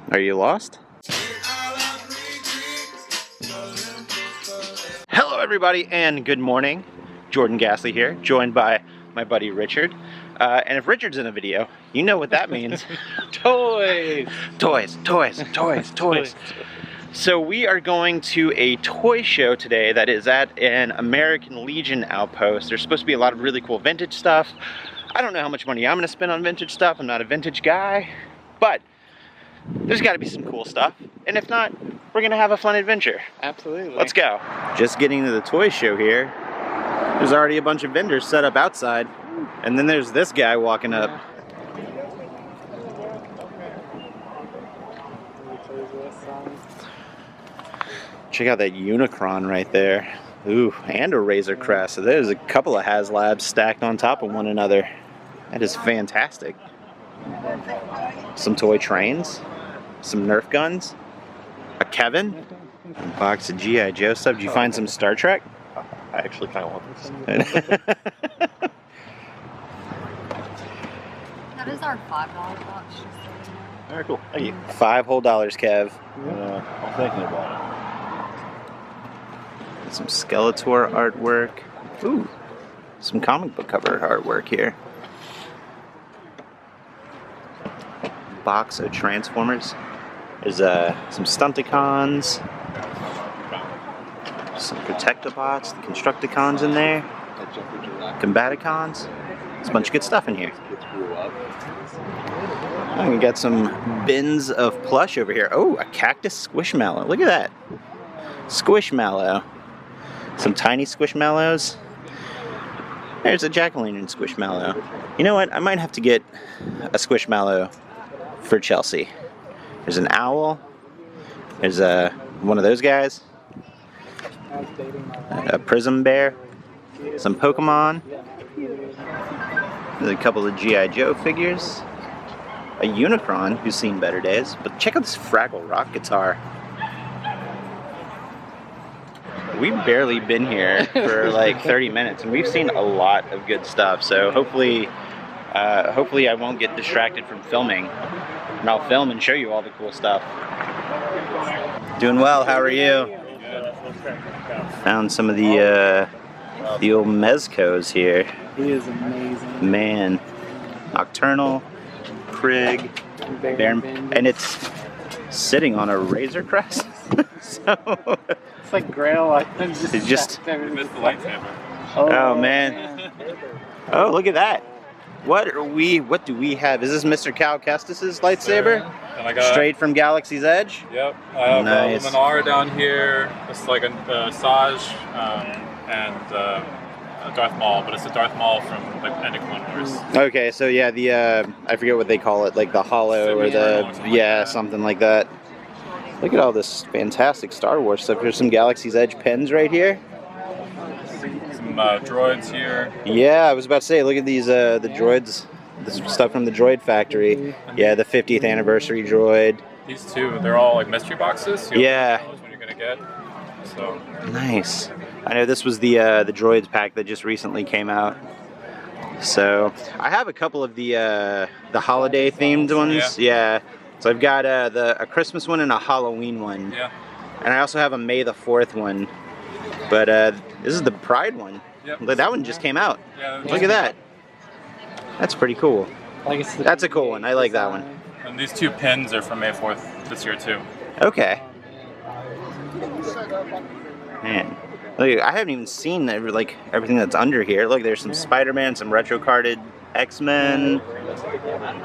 Are you lost? Hello everybody and good morning. Jordan Gasly here, joined by my buddy Richard. And if Richard's in a video, you know what that means. Toys! Toys, toys, toys, toys. So we are going to a toy show today that is at an American Legion outpost. There's supposed to be a lot of really cool vintage stuff. I don't know how much money I'm gonna spend on vintage stuff. I'm not a vintage guy, but there's gotta be some cool stuff. And if not, we're gonna have a fun adventure. Absolutely. Let's go. Just getting to the toy show here. There's already a bunch of vendors set up outside. And then there's this guy walking up. Check out that Unicron right there. Ooh, and a Razor Crest. So there's a couple of HasLabs stacked on top of one another. That is fantastic. Some toy trains, some Nerf guns, a Kevin, a box of G.I. Joe stuff. Did you find some Star Trek? I actually kind of want this. That is our $5 box. Alright, cool. Thank you. $5 whole, Kev. I'm thinking about Some Skeletor artwork. Ooh, some comic book cover artwork here. Box of Transformers. There's some Stunticons, some Protectobots, the Constructicons in there, Combaticons. There's a bunch of good stuff in here. Oh, we got some bins of plush over here. Oh, a cactus Squishmallow. Look at that. Squishmallow. Some tiny Squishmallows. There's a jack-o'-lantern Squishmallow. You know what? I might have to get a Squishmallow for Chelsea. There's an owl. There's one of those guys. A Prism Bear. Some Pokemon. There's a couple of G.I. Joe figures. A Unicron who's seen better days. But check out this Fraggle Rock guitar. We've barely been here for like 30 minutes and we've seen a lot of good stuff. So hopefully I won't get distracted from filming. And I'll film and show you all the cool stuff. Doing well, how are you? Found some of the old Mezcos here. He is amazing. Man. Nocturnal, Prig, Baron, and it's sitting on a Razor Crest. So it's like Grail. It's just You missed the lightsaber. oh man. Oh, look at that. What do we have? Is this Mr. Cal Kestis's lightsaber? And I got, Straight from Galaxy's Edge? Yep. I have Nice. Luminar down here. It's like a Saj and a Darth Maul, but it's a Darth Maul from like end of Clone Wars. Okay, so yeah, the I forget what they call it, like the hollow or the something like that. Look at all this fantastic Star Wars stuff. There's some Galaxy's Edge pens right here. Some droids here. Yeah, I was about to say, look at these the droids, this stuff from the Droid Factory. Yeah, the 50th anniversary droid. These two, they're all like mystery boxes. So Yeah. Knows when you're gonna get. So Nice. I know this was the droids pack that just recently came out. So I have a couple of the holiday themed ones. Yeah. So I've got a Christmas one and a Halloween one. yeah. And I also have a May the 4th one. But this is the Pride one. Yep. Look, that one just came out. Yeah. Look at that. That's pretty cool. That's a cool one. I like that one. And these two pins are from May 4th this year too. Okay. Man. Look, I haven't even seen like everything that's under here. Look, there's some Spider-Man, some retro-carded X-Men,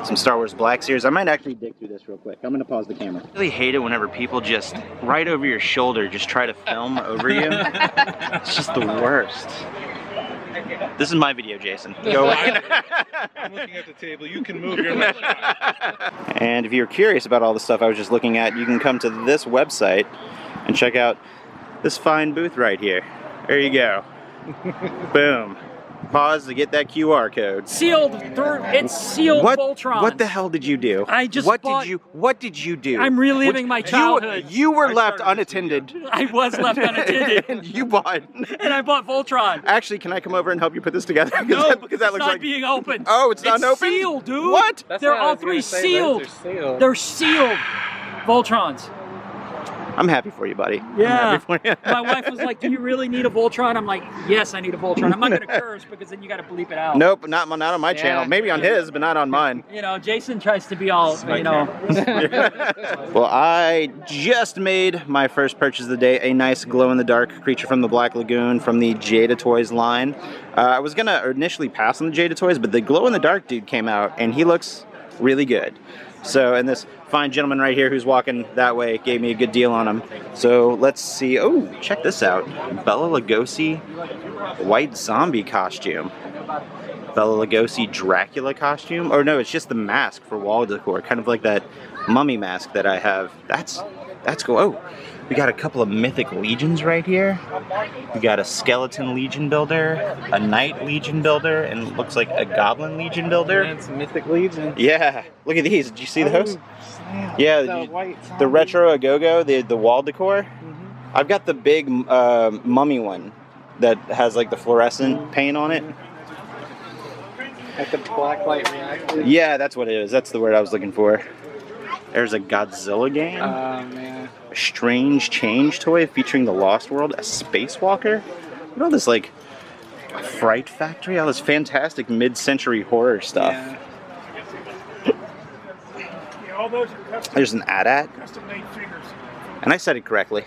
some Star Wars Black Series. I might actually dig through this real quick. I'm gonna pause the camera. I really hate it whenever people just right over your shoulder just try to film over you. It's just the worst. This is my video, Jason. Go away. I'm looking at the table. You can move your lips. And if you're curious about all the stuff I was just looking at, you can come to this website and check out this fine booth right here. There you go. Boom. Pause to get that QR code. Sealed. It's sealed Voltron. What the hell did you do? I just what bought- did you do? I'm reliving my childhood. You were left unattended. I was left unattended. And you bought. And I bought Voltron. Actually, can I come over and help you put this together? No, because that it's looks not like being opened. Oh, it's not open? sealed, dude. What? They're all three sealed. They're sealed. Voltrons. I'm happy for you, buddy. Yeah. I'm happy for you. My wife was like, "Do you really need a Voltron?" I'm like, "Yes, I need a Voltron." I'm not gonna curse because then you got to bleep it out. Nope, not on my channel. Maybe on his, but not on mine. You know, Jason tries to be all, you know. Well, I just made my first purchase of the day, a nice glow-in-the-dark creature from the Black Lagoon from the Jada Toys line. I was gonna initially pass on the Jada Toys, but the glow-in-the-dark dude came out, and he looks really good. So, and this fine gentleman right here who's walking that way gave me a good deal on him. So let's see. Oh, check this out. Bela Lugosi white zombie costume. Bela Lugosi Dracula costume. Or no, it's just the mask for wall decor. Kind of like that mummy mask that I have. That's cool. Oh, we got a couple of mythic legions right here. We got a skeleton legion builder, a knight legion builder, and it looks like a goblin legion builder. And some mythic legion. Yeah, look at these. Did you see those? Yeah, the retro Agogo, the wall decor. I've got the big mummy one that has like the fluorescent paint on it. Like the black light reactor. Yeah, that's what it is. That's the word I was looking for. There's a Godzilla game. Oh man. A strange change toy featuring the Lost World. A spacewalker. Look at all this like Fright Factory. All this fantastic mid-century horror stuff. Yeah. There's an AT-AT. And I said it correctly.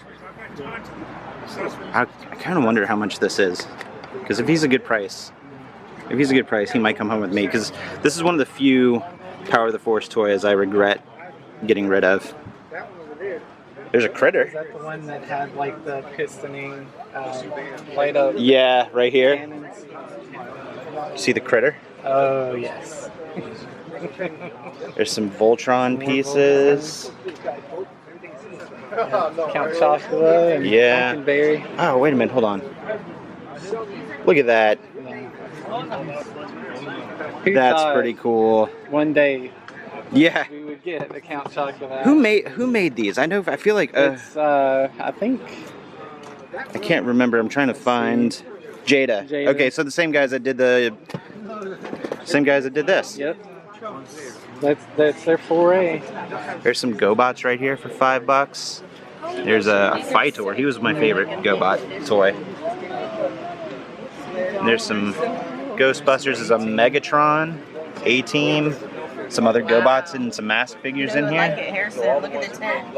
I kind of wonder how much this is. Because if he's a good price, he might come home with me. Because this is one of the few Power of the Force toys I regret getting rid of. There's a critter. Is that the one that had like the pistoning light up? Yeah, right here. Cannons? See the critter? Oh yes. There's some Voltron pieces. Count Chocula and Yeah. Pumpkinberry. Oh, wait a minute, hold on. Look at that. Who That's thought pretty cool. One day Yeah. we would get the Count Chocula. Who made these? I know. I feel like It's I think I can't remember. I'm trying to find Jada. Jada. Okay, so the same guys that did this. Yep. That's their foray. There's some GoBots right here for $5. There's a Fightor. He was my favorite GoBot toy. And there's some Ghostbusters. There's a Megatron, A-Team, some other GoBots and some mask figures in I like here. it, Harrison. Look at the tent.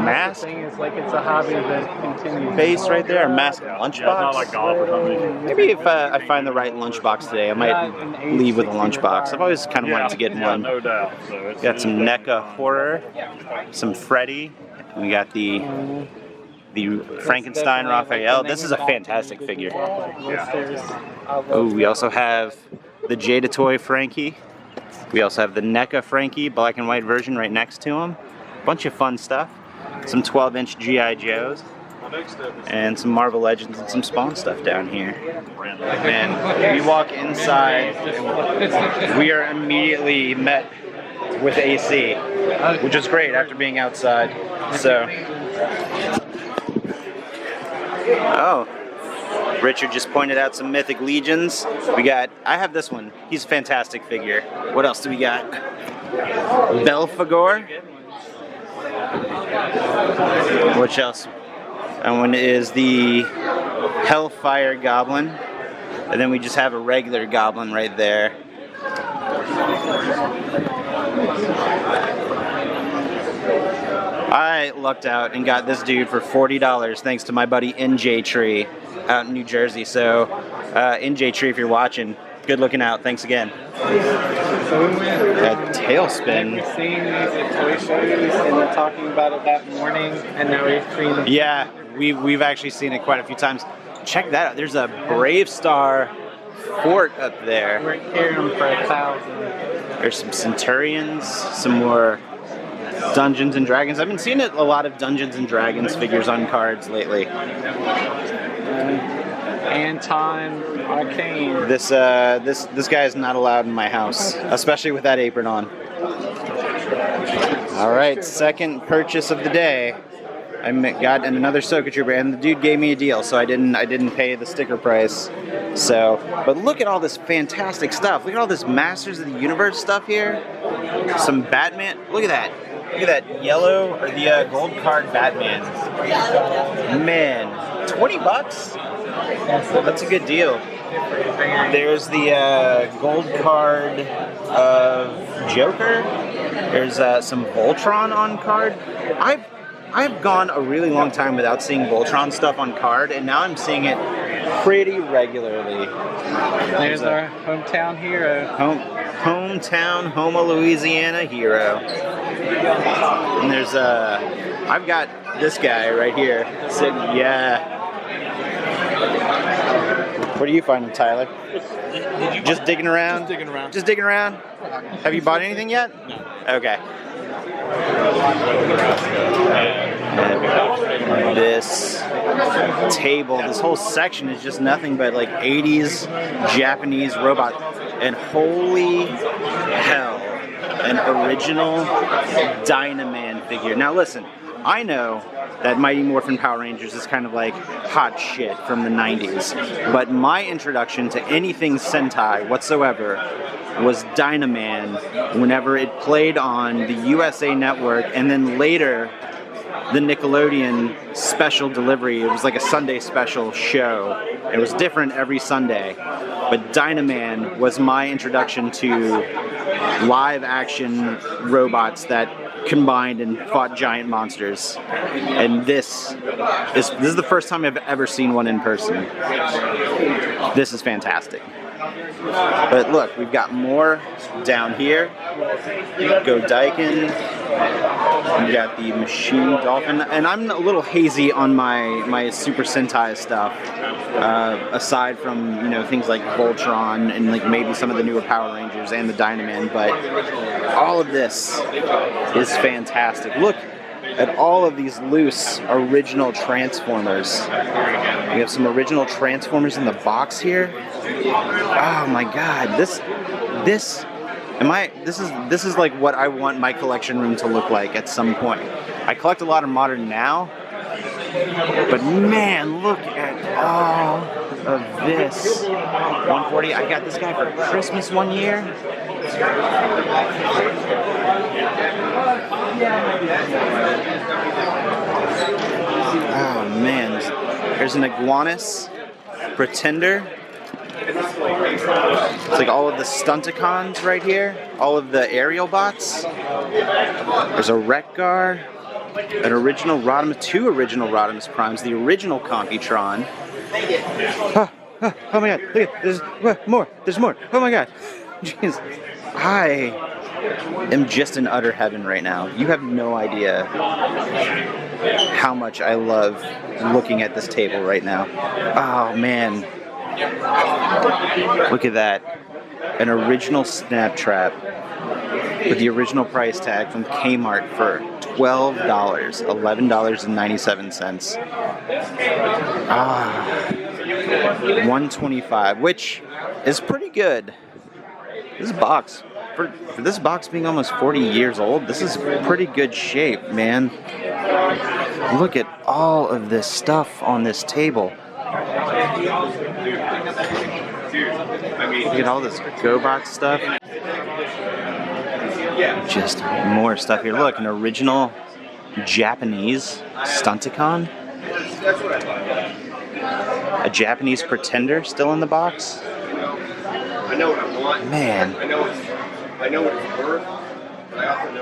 Mask Thing is like it's a hobby that continues. base right there, a mask Yeah, it's not like lunchbox. golf or something. Maybe if I find the right lunchbox today, I might leave with a lunchbox. I've always kind of wanted to get one. No doubt. So it's, Got some NECA horror, some Freddy, and we got the Frankenstein Raphael. This is a fantastic figure. Oh, we also have the Jada Toy Frankie. We also have the NECA Frankie, black and white version right next to him. Bunch of fun stuff. Some 12-inch G.I. Joes. And some Marvel Legends and some Spawn stuff down here. And we walk inside, and we are immediately met with AC, which is great after being outside. So, oh, Richard just pointed out some Mythic Legions. I have this one. He's a fantastic figure. What else do we got? Belphegor. Which else? And one is the Hellfire Goblin. And then we just have a regular Goblin right there. I lucked out and got this dude for $40 thanks to my buddy NJ Tree out in New Jersey. So, NJ Tree, if you're watching, good looking out. Thanks again. So we went. A tailspin. We've seen these at toy shows and we're talking about it that morning, and now we've seen them. Yeah, we've actually seen it quite a few times. Check that out. There's a Brave Star fort up there. We're carrying them for 1,000. There's some Centurions, some more Dungeons and Dragons. I've been seeing a lot of Dungeons and Dragons figures on cards lately. Anton Arcane. This guy is not allowed in my house, especially with that apron on. All right, second purchase of the day. got another Soka Trooper, and the dude gave me a deal, so I didn't pay the sticker price. So, but look at all this fantastic stuff. Look at all this Masters of the Universe stuff here. Some Batman. Look at that. Look at that yellow or the gold card Batman. Man, 20 bucks? That's a good deal. There's the gold card of Joker. There's some Voltron on card. I've gone a really long time without seeing Voltron stuff on card, and now I'm seeing it pretty regularly. There's our hometown hero. Hometown, Houma, Louisiana hero. And there's I've got this guy right here sitting. Yeah. What are you finding, Tyler? Just digging around? Just digging around. Just digging around? Have you bought anything yet? No. Okay. And this table, this whole section is just nothing but like 80s Japanese robot. And holy hell, an original Dynaman figure. Now listen, I know that Mighty Morphin Power Rangers is kind of like hot shit from the 90s, but my introduction to anything Sentai whatsoever was Dynaman whenever it played on the USA Network, and then later the Nickelodeon special delivery. It was like a Sunday special show. It was different every Sunday, but Dynaman was my introduction to live action robots that combined and fought giant monsters. And this is the first time I've ever seen one in person. This is fantastic. But look, we've got more down here. Go Daikin. We got the Machine Dolphin, and I'm a little hazy on my Super Sentai stuff. Aside from things like Voltron and like maybe some of the newer Power Rangers and the Dynaman, but all of this is fantastic. Look at all of these loose original Transformers. We have some original Transformers in the box here. Oh my God, this is like what I want my collection room to look like at some point. I collect a lot of modern now, but man, look at all of this. 140. I got this guy for Christmas one year. Oh man, there's an Iguanus Pretender. It's like all of the Stunticons right here, all of the aerial bots. There's a Wreck-Gar, an original Rodimus, two original Rodimus Primes, the original Computron. Oh my God, look at, there's more, oh my God. Jeez, I am just in utter heaven right now. You have no idea how much I love looking at this table right now. Oh man. Look at that. An original Snap Trap with the original price tag from Kmart for $12, $11.97. $125, which is pretty good. This box, for this box being almost 40 years old, this is pretty good shape, man. Look at all of this stuff on this table. Look at all this GoBot stuff. Just more stuff here. Look, an original Japanese Stunticon. A Japanese Pretender still in the box. Man.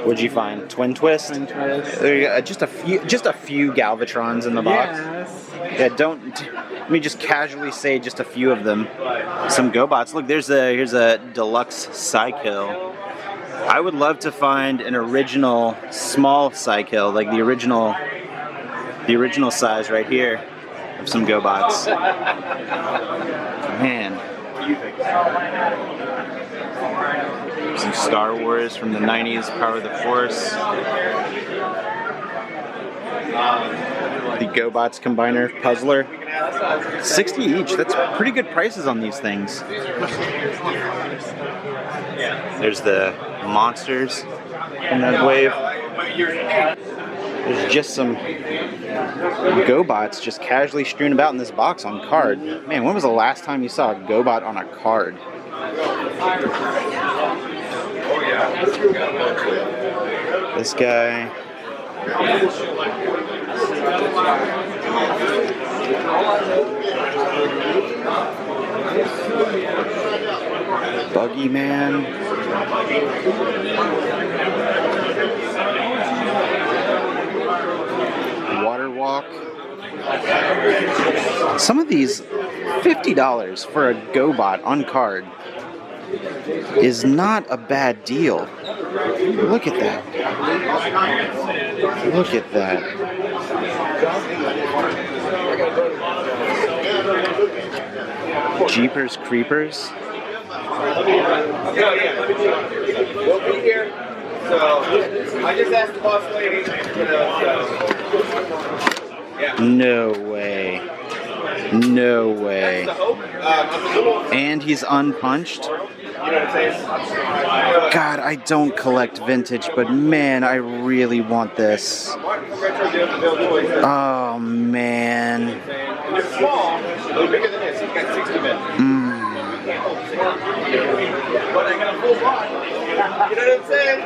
What'd you find? Twin Twist? Twin Twist. There you go. Just a few Galvatrons in the box. Yes. Yeah, let me just casually say just a few of them. Some GoBots. Look, here's a deluxe Psykill. I would love to find an original small Psykill, like the original size right here of some GoBots. Man. Some Star Wars from the 90s, Power of the Force. The GoBots Combiner Puzzler. $60 each. That's pretty good prices on these things. There's the monsters from that wave. There's just some GoBots just casually strewn about in this box on card. Man, when was the last time you saw a GoBot on a card? This guy. Buggy Man. Water Walk. Some of these, $50 for a GoBot on card is not a bad deal. Look at that. Look at that. Jeepers Creepers. We'll be here. So I just asked the boss lady. No way. No way. And he's unpunched. God, I don't collect vintage, but man, I really want this. Oh man. It's small, a little bigger than this. He's got 60 minutes. But I got a full lot. You know what I'm saying?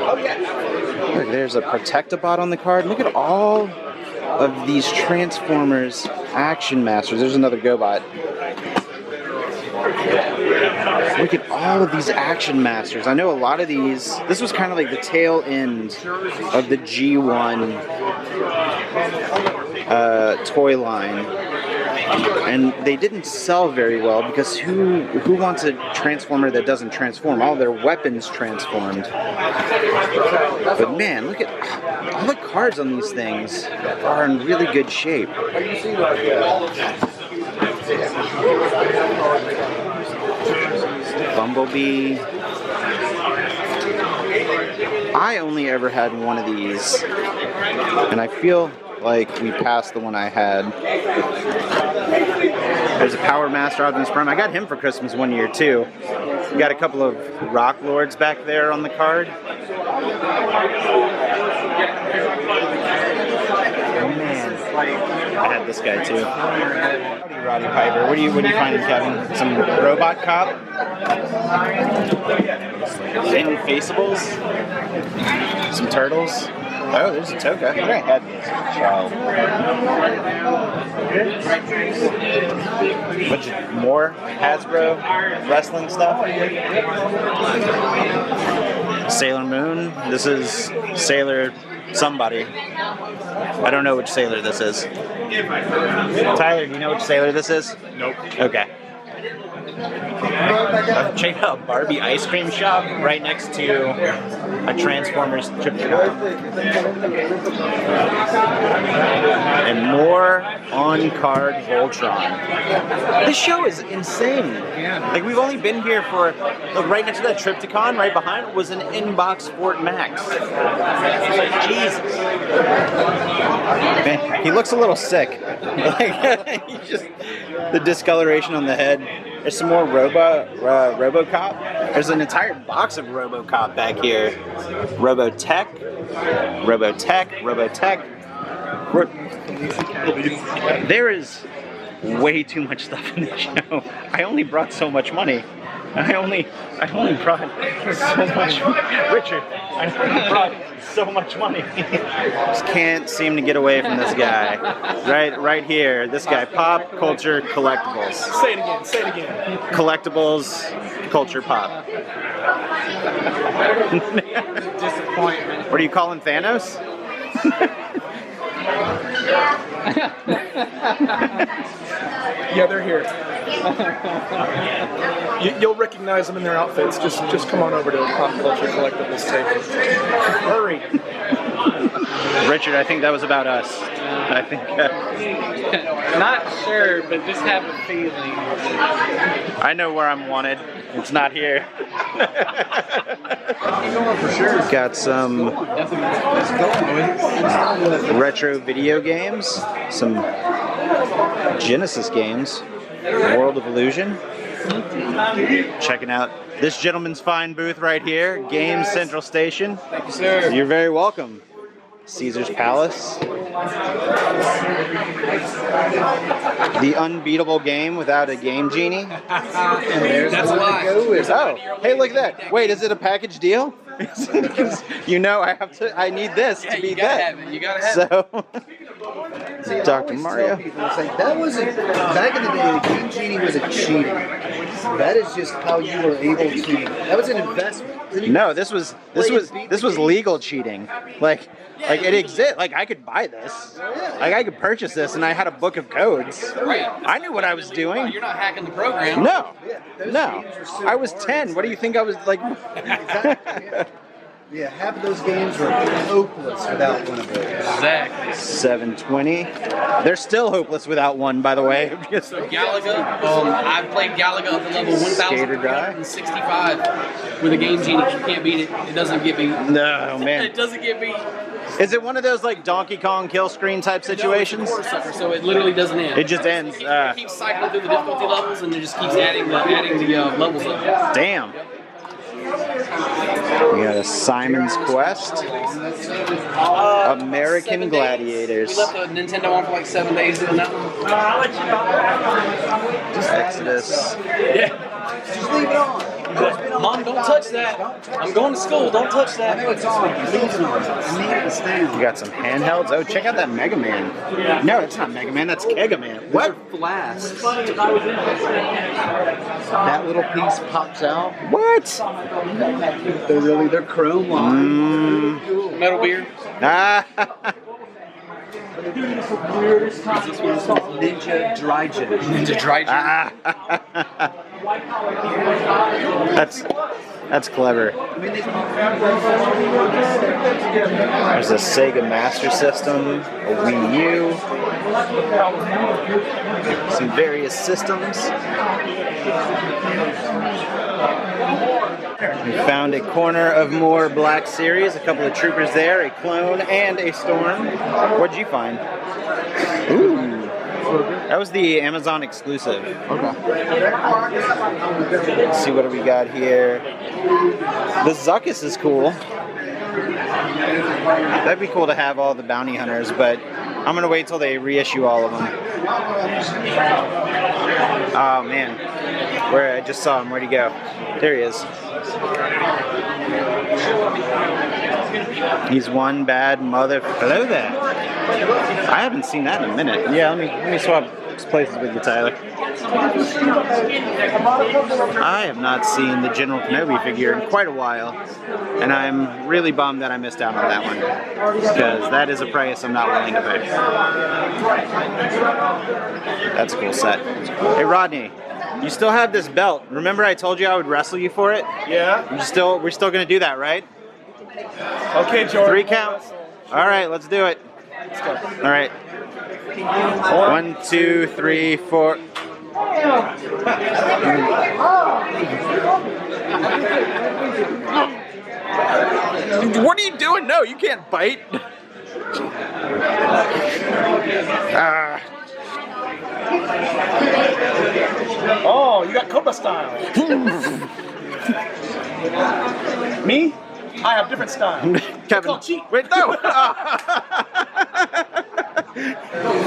Oh yeah. Look, there's a Protect-A-Bot on the card. Look at all of these Transformers Action Masters. There's another GoBot. Look at all of these Action Masters. I know a lot of these. This was kind of like the tail end of the G1 toy line. And they didn't sell very well because who wants a Transformer that doesn't transform? All their weapons transformed. But man, look at all the cards on these things are in really good shape. Bumblebee. I only ever had one of these, and I feel like we passed the one I had. There's a Power Master Optimus Prime. I got him for Christmas one year too. We got a couple of Rock Lords back there on the card. Oh man, I had this guy too. Roddy Piper. What are you finding, Kevin? Some Robot Cop? Infaceables? Some turtles? Oh, there's a Toka. I think I had this as a child. Bunch of more Hasbro wrestling stuff. Sailor Moon. This is Sailor somebody. I don't know which Sailor this is. Tyler, do you know which Sailor this is? Nope. Okay. Check out a Barbie ice cream shop right next to a Transformers Triptychon. And more on-card Voltron. This show is insane. Like, we've only been here for, look, right next to that Triptychon, right behind, was an in-box Fort Max. Jesus. Man, he looks a little sick. Like, he just, the discoloration on the head. There's some more Robocop. There's an entire box of Robocop back here. Robotech. There is way too much stuff in this show. I only brought so much money. I only brought so much. Richard, I only brought so much money. Just can't seem to get away from this guy. Right here. This guy. Pop Culture Collectibles. Say it again. Collectibles, Culture Pop. Disappointment. What are you calling Thanos? Yeah, they're here. You'll recognize them in their outfits. Just come on over to the Pop Culture Collectibles table. Hurry. Richard, I think that was about us. I think. Not sure, but just have a feeling. I know where I'm wanted. It's not here. For sure. Got some retro video games, some Genesis games, World of Illusion. Checking out this gentleman's fine booth right here, Games Central Station. Thank you, sir. You're very welcome. Caesar's Palace. The unbeatable game without a game genie. That's a lie. Oh, hey, look at that. Wait, is it a package deal? You know, I need this to beat that. You gotta have it. So, Dr. Mario. People, it's like, that wasn't, back in the day, the Game Genie was a cheating. That is just how you were able to, that was an investment. No, this was legal cheating. Like it exists. Like I could buy this. Like I could purchase this, and I had a book of codes. Right. I knew what I was doing. You're not hacking the program. No, no. I was 10. What do you think I was like? Yeah, half of those games were hopeless without one of those. Exactly. 720. They're still hopeless without one, by the way. So Galaga, I've played Galaga at the level Skater Guy. 1,365 with a Game Genie. You can't beat it. It doesn't get beat. No, man. It doesn't get beat. Is it one of those like Donkey Kong kill screen type situations? No, it's a quarter sucker, so it literally doesn't end. It just ends. It keeps cycling through the difficulty levels, and it just keeps adding the levels up. Damn. We got a Simon's Quest. American Gladiators. We left the Nintendo on for like 7 days doing that one. Exodus. Yeah. Just leave it on. Mom, don't touch that. I'm going to school. Don't touch that. I know it's on. Leave it on. I need it to stay on. You got some handhelds. Oh, check out that Mega Man. No, it's not Mega Man. That's Kega Man. What? Flasks. That little piece pops out. What? They're chrome line. Metal beer. Ah. Ninja Dry Gin. Ninja Dry Gin. That's clever. There's a Sega Master System, a Wii U, some various systems. We found a corner of more Black Series, a couple of troopers there, a clone and a storm. What'd you find? Ooh. That was the Amazon exclusive. Okay. Let's see what do we got here. The Zuckus is cool. That'd be cool to have all the bounty hunters, but I'm gonna wait till they reissue all of them. Oh man, where I just saw him. Where'd he go? There he is. He's one bad mother. Hello there. I haven't seen that in a minute. Yeah, let me swap places with you, Tyler. I have not seen the General Kenobi figure in quite a while, and I'm really bummed that I missed out on that one, because that is a price I'm not willing to pay. That's a cool set. Hey Rodney, you still have this belt. Remember I told you I would wrestle you for it? Yeah. We're still gonna do that, right? Okay, Jordan. 3 count. All right, let's do it. Let's go. All right. 1, 2, 3, 4. What are you doing? No, you can't bite. Oh, you got Cobra style. Me? I have different style. Kevin, cheat. wait, no.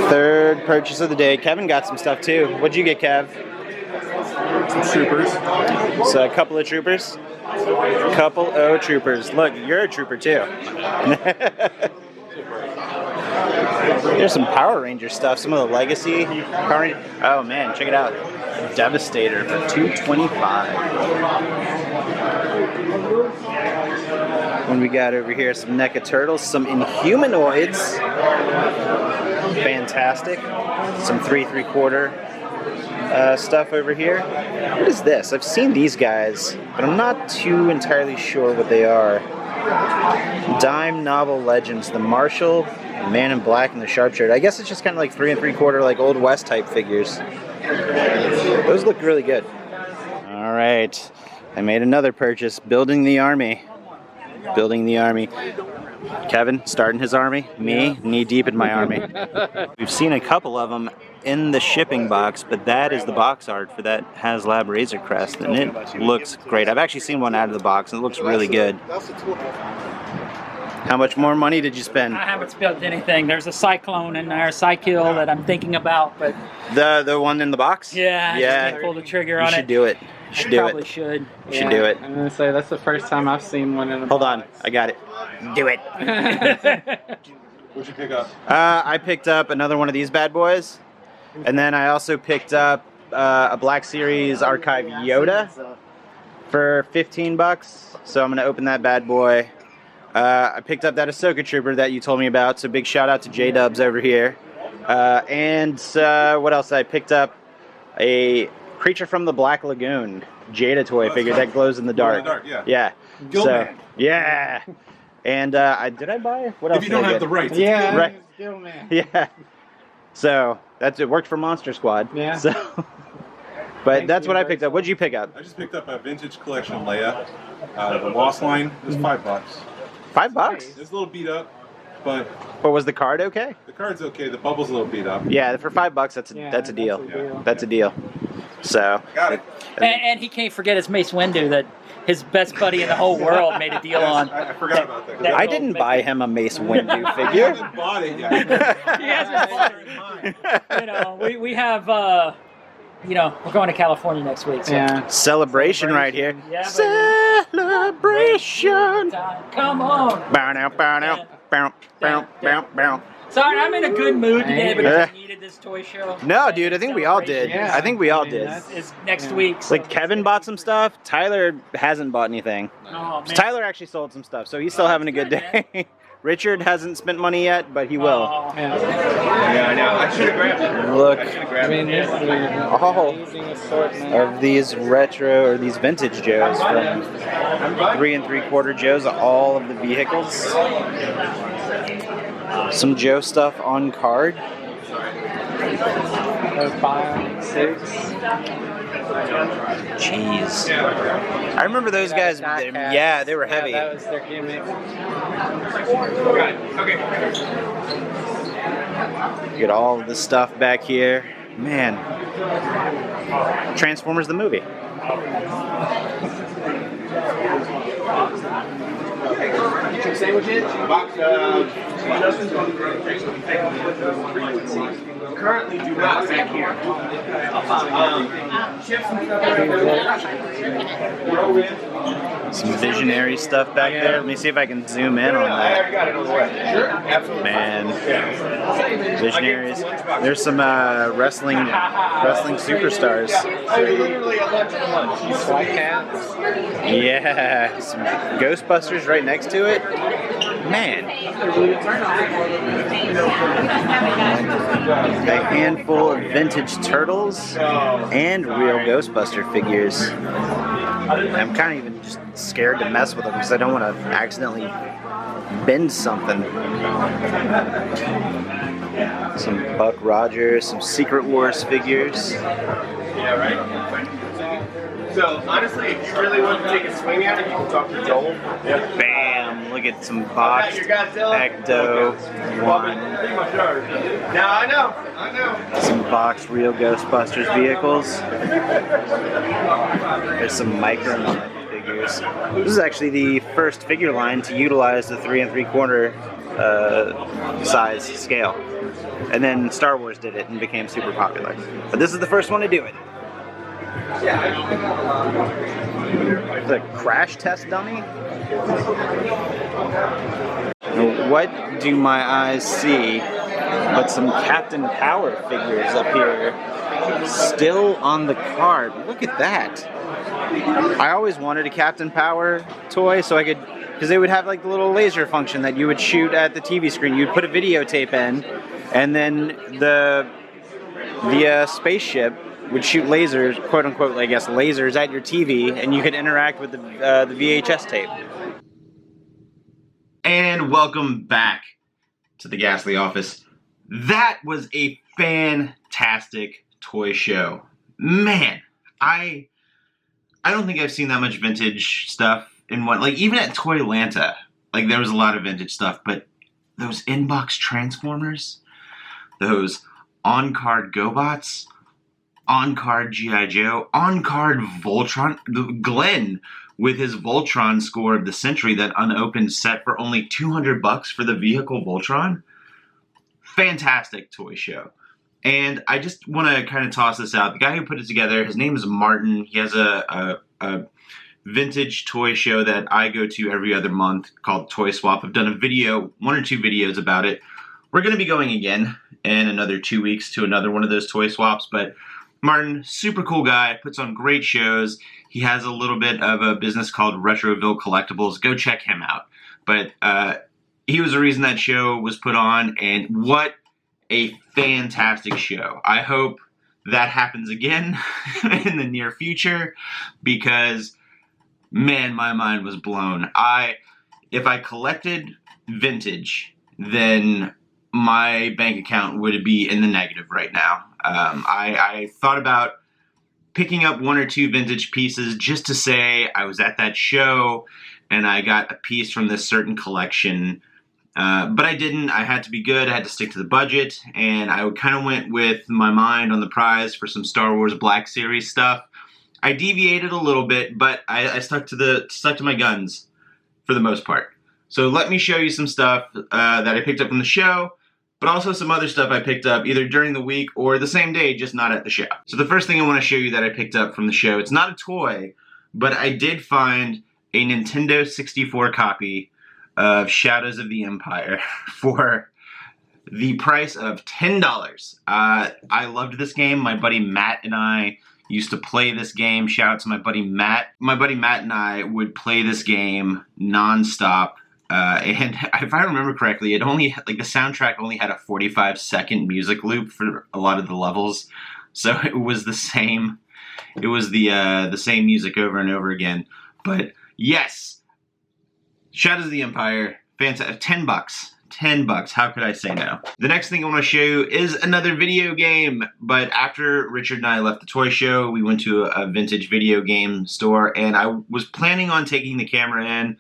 Third purchase of the day. Kevin got some stuff too. What'd you get, Kev? Some troopers. So a couple of troopers. Couple of troopers. Look, you're a trooper too. There's some Power Ranger stuff. Some of the legacy Power Ranger. Oh man, check it out. Devastator for $225. When we got over here, some NECA Turtles, some Inhumanoids. Fantastic. Some 3 3/4 stuff over here. What is this? I've seen these guys, but I'm not too entirely sure what they are. Dime Novel Legends, the Marshal, the Man in Black, and the Sharpshooter. I guess it's just kind of like 3 3/4 like Old West type figures. Those look really good. All right, I made another purchase, building the army. Building the army. Kevin starting his army. Me knee deep in my army. We've seen a couple of them in the shipping box, but that is the box art for that HasLab Razor Crest, and it looks great. I've actually seen one out of the box, and it looks really good. How much more money did you spend? I haven't spent anything. There's a Cyclone in there, Cykill, that I'm thinking about, but The one in the box? yeah, I just can't pull the trigger on You it. should do it. You should do Probably it. should. You should do it. I'm gonna say that's the first time I've seen one in a Hold box. on, I got it. Do it. What'd you pick up? I picked up another one of these bad boys, and then I also picked up a Black Series Archive Yoda for 15 bucks. So I'm gonna open that bad boy. I picked up that Ahsoka Trooper that you told me about, so big shout out to J-Dubs over here. And what else? I picked up a Creature from the Black Lagoon Jada toy figure that glows in the dark. Yeah. So, yeah. And did I buy? What else? If you don't did I have get? the rights. Yeah, Right. man. Yeah. So it worked for Monster Squad. Yeah. So, but that's what I picked up. What'd you pick up? I just picked up a vintage collection Leia. The Lost line was $5. $5? It's a little beat up, but Was the card okay? the card's okay. The bubble's a little beat up. Yeah, for $5, that's a deal. That's a deal. So Got it. And he can't forget his Mace Windu that his best buddy in the whole world made a deal on. I forgot about that. That I didn't buy him a Mace Windu I figure. haven't bought it yet. He hasn't bought You know, we have, you know, we're going to California next week. So. Yeah. Celebration right here. Yeah, Celebration. Come on. Bow now, bow now. Bow, bow, bow, bow. Sorry, I'm in a good mood today because Yeah. I needed this toy show. No, dude, I think we all did. Yeah. I think we all I mean, did. that's- It's next week. So Like Kevin bought some stuff. Tyler hasn't bought anything. Oh, man. Tyler actually sold some stuff, so he's still having a good day. Richard hasn't spent money yet, but he will. Oh. Yeah. Yeah, I know. I should have grabbed it. Look I mean, this is an Oh. amazing assortment. of these retro or these vintage Joes from 3 3/4 Joes, all of the vehicles. Some Joe stuff on card. 5, 6. Jeez. I remember those guys. Yeah, they were heavy. Yeah, that was their gimmick. You get all of the stuff back here. Man. Transformers the movie. Currently do not back here. Some visionary stuff back there. Let me see if I can zoom in on that. Man. Visionaries. There's some wrestling superstars. Yeah. Some Ghostbusters right next to it. Man. A handful of vintage turtles and real Ghostbuster figures. I'm kind of even just scared to mess with them because I don't want to accidentally bend something. Some Buck Rogers, some Secret Wars figures. Yeah, right. So honestly, if you really want to take a swing at it, you can talk to Joel. Bam! Look at some boxed Your Godzilla? Ecto one. Now I know. Some boxed real Ghostbusters vehicles. There's some micro figures. This is actually the first figure line to utilize the 3 3/4 size scale. And then Star Wars did it and became super popular. But this is the first one to do it. The crash test dummy? Now, what do my eyes see but some Captain Power figures up here still on the card? Look at that. I always wanted a Captain Power toy so I could, because they would have like the little laser function that you would shoot at the TV screen. You'd put a videotape in and then the spaceship would shoot lasers, quote unquote, I guess, lasers at your TV, and you could interact with the VHS tape. And welcome back to the Ghastly Office. That was a fantastic toy show. Man, I don't think I've seen that much vintage stuff in one. Like, even at Toylanta, like, there was a lot of vintage stuff, but those inbox Transformers, those on-card GoBots, on-card G.I. Joe, on-card Voltron. Glen with his Voltron score of the century, that unopened set for only $200 for the vehicle Voltron. Fantastic toy show. And I just want to kind of toss this out. The guy who put it together, his name is Marten. He has a vintage toy show that I go to every other month called Toy Swap. I've done a video, 1 or 2 videos about it. We're going to be going again in another 2 weeks to another one of those toy swaps. But Marten, super cool guy, puts on great shows. He has a little bit of a business called Retroville Collectibles. Go check him out. But he was the reason that show was put on, and what a fantastic show. I hope that happens again in the near future, because, man, my mind was blown. If I collected vintage, then my bank account would be in the negative right now. I thought about picking up 1 or 2 vintage pieces just to say I was at that show and I got a piece from this certain collection. But I didn't. I had to be good. I had to stick to the budget, and I kind of went with my mind on the prize for some Star Wars Black Series stuff. I deviated a little bit, but I stuck to my guns for the most part. So let me show you some stuff that I picked up from the show, but also some other stuff I picked up either during the week or the same day, just not at the show. So the first thing I want to show you that I picked up from the show, it's not a toy, but I did find a Nintendo 64 copy of Shadows of the Empire for the price of $10. I loved this game. My buddy Matt and I used to play this game. Shout out to my buddy Matt. My buddy Matt and I would play this game nonstop. And if I remember correctly, the soundtrack only had a 45-second music loop for a lot of the levels. So it was the same. It was the same music over and over again. But yes, Shadows of the Empire, fantastic. $10. $10. How could I say no? The next thing I want to show you is another video game. But after Richard and I left the toy show, we went to a vintage video game store, and I was planning on taking the camera in.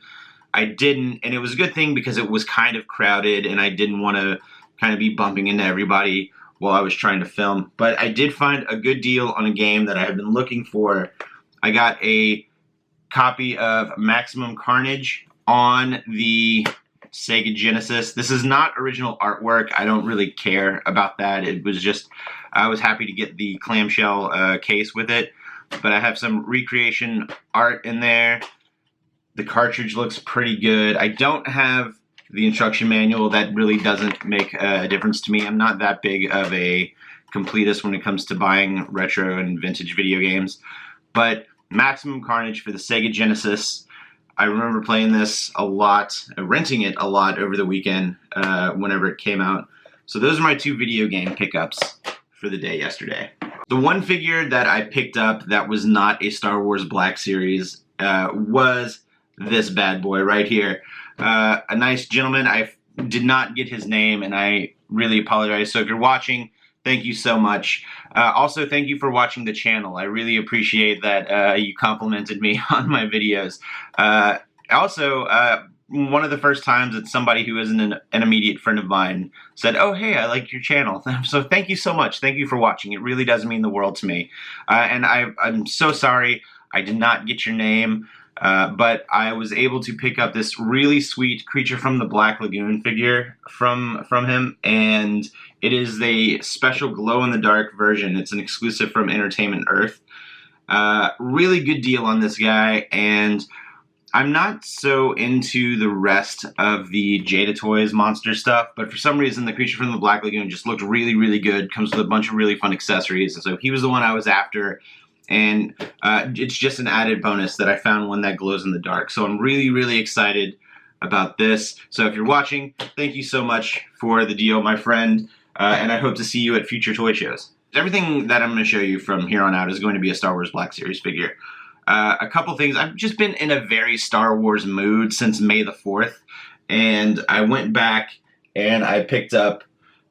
I didn't, and it was a good thing because it was kind of crowded, and I didn't want to kind of be bumping into everybody while I was trying to film. But I did find a good deal on a game that I have been looking for. I got a copy of Maximum Carnage on the Sega Genesis. This is not original artwork. I don't really care about that. It was just, I was happy to get the clamshell case with it. But I have some recreation art in there. The cartridge looks pretty good. I don't have the instruction manual. That really doesn't make a difference to me. I'm not that big of a completist when it comes to buying retro and vintage video games. But Maximum Carnage for the Sega Genesis, I remember playing this a lot, renting it a lot over the weekend whenever it came out. So those are my 2 video game pickups for the day yesterday. The one figure that I picked up that was not a Star Wars Black Series was this bad boy right here. A nice gentleman. I did not get his name, and I really apologize. So if you're watching, thank you so much. Also, thank you for watching the channel. I really appreciate that you complimented me on my videos. Also, one of the first times that somebody who isn't an immediate friend of mine said, "Oh, hey, I like your channel." So thank you so much. Thank you for watching. It really does mean the world to me. And I'm so sorry I did not get your name. But I was able to pick up this really sweet Creature from the Black Lagoon figure from him, and it is the special glow-in-the-dark version. It's an exclusive from Entertainment Earth. Really good deal on this guy, and I'm not so into the rest of the Jada Toys monster stuff, but for some reason the Creature from the Black Lagoon just looked really, really good. Comes with a bunch of really fun accessories, and so he was the one I was after. And it's just an added bonus that I found one that glows in the dark. So I'm really, really excited about this. So if you're watching, thank you so much for the deal, my friend. And I hope to see you at future toy shows. Everything that I'm going to show you from here on out is going to be a Star Wars Black Series figure. A couple things. I've just been in a very Star Wars mood since May the 4th. And I went back and I picked up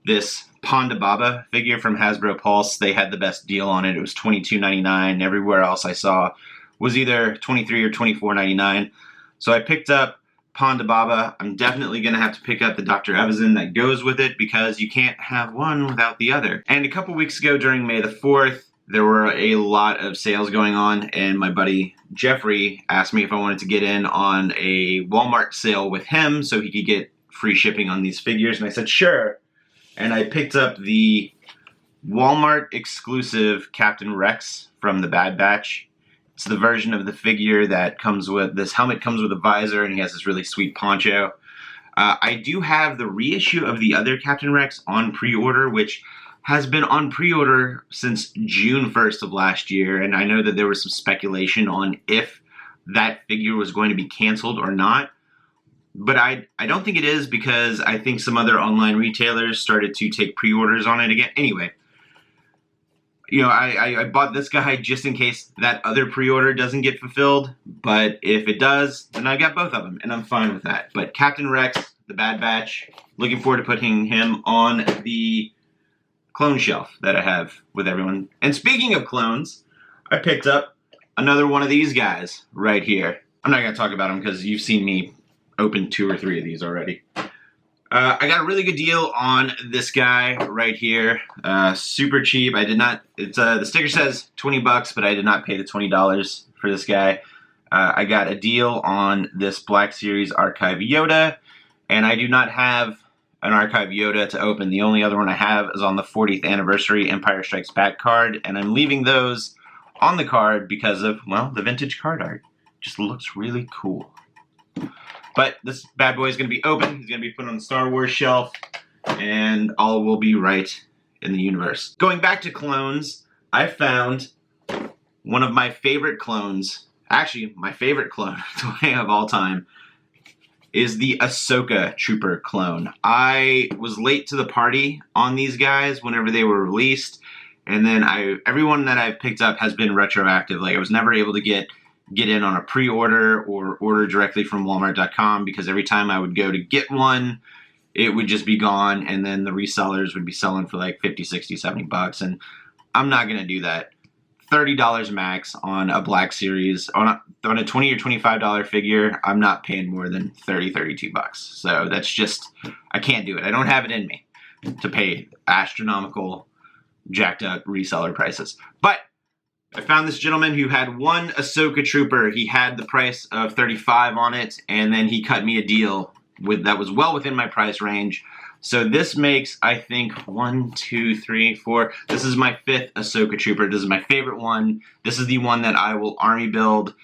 this Ponda Baba figure from Hasbro Pulse. They had the best deal on it. It was $22.99. Everywhere else I saw was either $23 or $24.99. So I picked up Ponda Baba. I'm definitely going to have to pick up the Dr. Evazan that goes with it because you can't have one without the other. And a couple weeks ago during May the 4th, there were a lot of sales going on, and my buddy Jeffrey asked me if I wanted to get in on a Walmart sale with him so he could get free shipping on these figures, and I said sure. And I picked up the Walmart exclusive Captain Rex from the Bad Batch. It's the version of the figure that comes with, this helmet comes with a visor, and he has this really sweet poncho. I do have the reissue of the other Captain Rex on pre-order, which has been on pre-order since June 1st of last year, and I know that there was some speculation on if that figure was going to be canceled or not. But I don't think it is, because I think some other online retailers started to take pre-orders on it again. Anyway, you know, I bought this guy just in case that other pre-order doesn't get fulfilled. But if it does, then I got both of them, and I'm fine with that. But Captain Rex, the Bad Batch, looking forward to putting him on the clone shelf that I have with everyone. And speaking of clones, I picked up another one of these guys right here. I'm not going to talk about them because you've seen me open 2 or 3 of these already. I got a really good deal on this guy right here. Super cheap. I did not, the sticker says 20 bucks, but I did not pay the $20 for this guy. I got a deal on this Black Series Archive Yoda, and I do not have an Archive Yoda to open. The only other one I have is on the 40th anniversary Empire Strikes Back card, and I'm leaving those on the card because of, well, the vintage card art. Just looks really cool. But this bad boy is going to be open. He's going to be put on the Star Wars shelf, and all will be right in the universe. Going back to clones, I found one of my favorite clones, actually my favorite clone toy of all time, is the Ahsoka Trooper clone. I was late to the party on these guys whenever they were released, and then everyone that I've picked up has been retroactive. Like, I was never able to get in on a pre-order or order directly from Walmart.com, because every time I would go to get one, it would just be gone, and then the resellers would be selling for like 50, 60, 70 bucks, and I'm not going to do that. $30 max on a Black Series, on a $20 or $25 figure, I'm not paying more than 30, 32 bucks. So that's just, I can't do it. I don't have it in me to pay astronomical, jacked up reseller prices. But I found this gentleman who had one Ahsoka Trooper. He had the price of $35 on it, and then he cut me a deal that was well within my price range. So this makes, I think, 1, 2, 3, 4. This is my 5th Ahsoka Trooper. This is my favorite one. This is the one that I will army build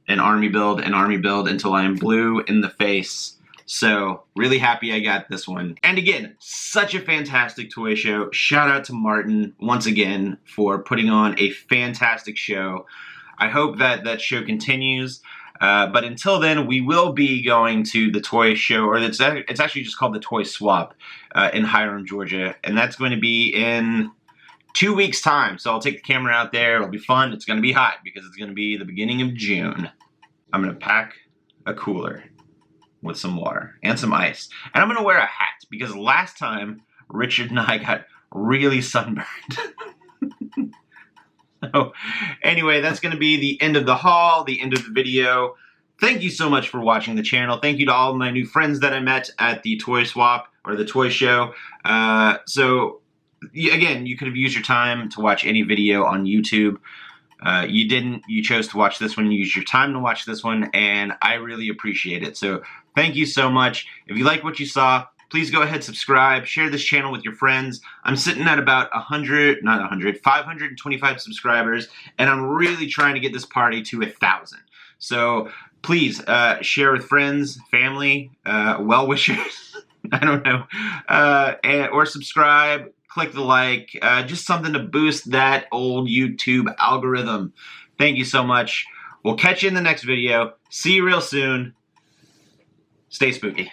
and army build and army build until I am blue in the face. So really happy I got this one. And again, such a fantastic toy show. Shout out to Marten once again for putting on a fantastic show. I hope that that show continues. But until then, we will be going to the toy show, or it's actually just called the Toy Swap in Hiram, Georgia. And that's going to be in 2 weeks' time. So I'll take the camera out there. It'll be fun. It's going to be hot because it's going to be the beginning of June. I'm going to pack a cooler with some water and some ice. And I'm going to wear a hat because last time Richard and I got really sunburned. So anyway, that's going to be the end of the haul, the end of the video. Thank you so much for watching the channel. Thank you to all of my new friends that I met at the Toy Swap or the toy show. Again, you could have used your time to watch any video on YouTube. You didn't. You chose to watch this one. You used your time to watch this one, and I really appreciate it. So thank you so much. If you like what you saw, please go ahead, subscribe, share this channel with your friends. I'm sitting at about 525 subscribers, and I'm really trying to get this party to 1,000. So please share with friends, family, well-wishers, I don't know, or subscribe, click the like, just something to boost that old YouTube algorithm. Thank you so much. We'll catch you in the next video. See you real soon. Stay spooky.